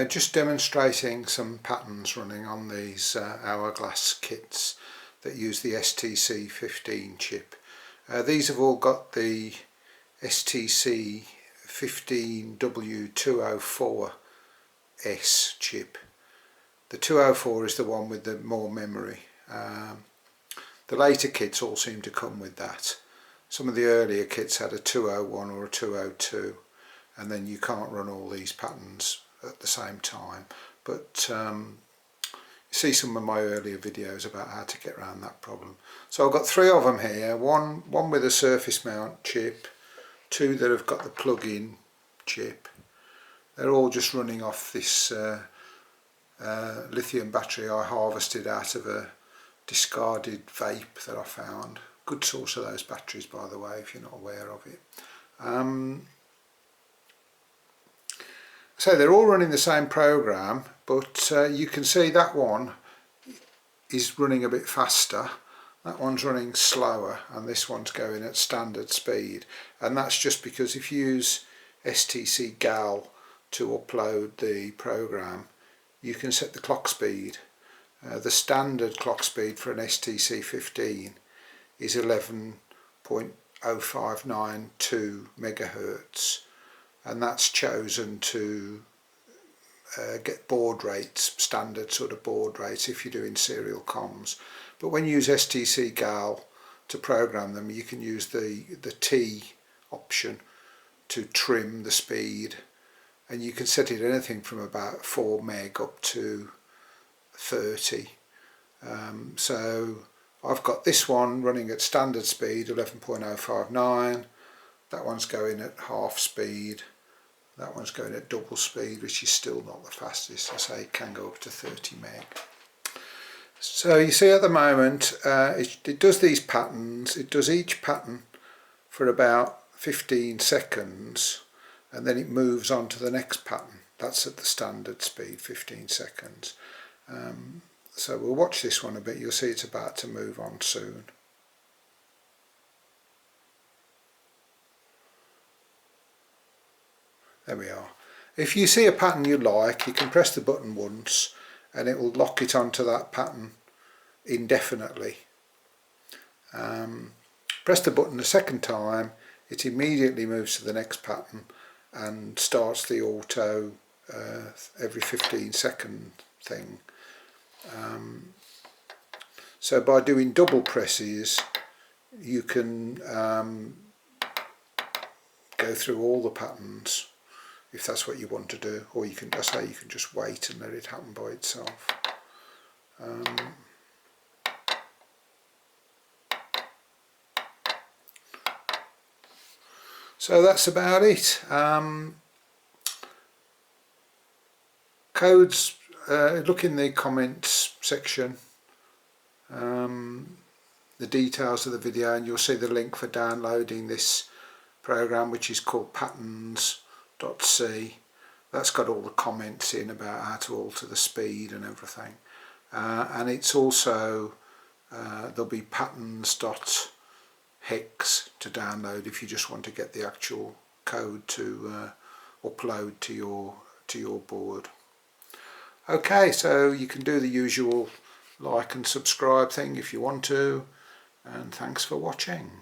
Just demonstrating some patterns running on these hourglass kits that use the STC15 chip. These have all got the STC15W204S chip. The 204 is the one with the more memory. The later kits all seem to come with that. Some of the earlier kits had a 201 or a 202, and then you can't run all these patterns at the same time, but you see some of my earlier videos about how to get around that problem. So I've got three of them here, one with a surface mount chip, two that have got the plug-in chip. They're all just running off this lithium battery I harvested out of a discarded vape that I found. Good source of those batteries, by the way, if you're not aware of it. So they're all running the same program, but you can see that one is running a bit faster, that one's running slower, and this one's going at standard speed. And that's just because if you use STC Gal to upload the program, you can set the clock speed. The standard clock speed for an STC15 is 11.0592 megahertz. And that's chosen to get baud rates, standard sort of baud rates if you're doing serial comms. But when you use STC Gal to program them, you can use the T option to trim the speed, and you can set it anything from about 4 meg up to 30. So I've got this one running at standard speed, 11.059. That one's going at half speed. That one's going at double speed, which is still not the fastest. I say it can go up to 30 meg. So you see at the moment it does these patterns. It does each pattern for about 15 seconds, and then it moves on to the next pattern. That's at the standard speed, 15 seconds. So we'll watch this one a bit. You'll see it's about to move on soon. There we are. If you see a pattern you like, you can press the button once and it will lock it onto that pattern indefinitely. Press the button a second time, it immediately moves to the next pattern and starts the auto every 15 second thing. So by doing double presses you can go through all the patterns if that's what you want to do, or you can, I say, you can just wait and let it happen by itself. So that's about it. Codes, look in the comments section, the details of the video, and you'll see the link for downloading this program, which is called patterns.c. That's got all the comments in about how to alter the speed and everything, and it's also there'll be patterns.hex to download if you just want to get the actual code to upload to your board. Okay, so you can do the usual like and subscribe thing if you want to, and thanks for watching.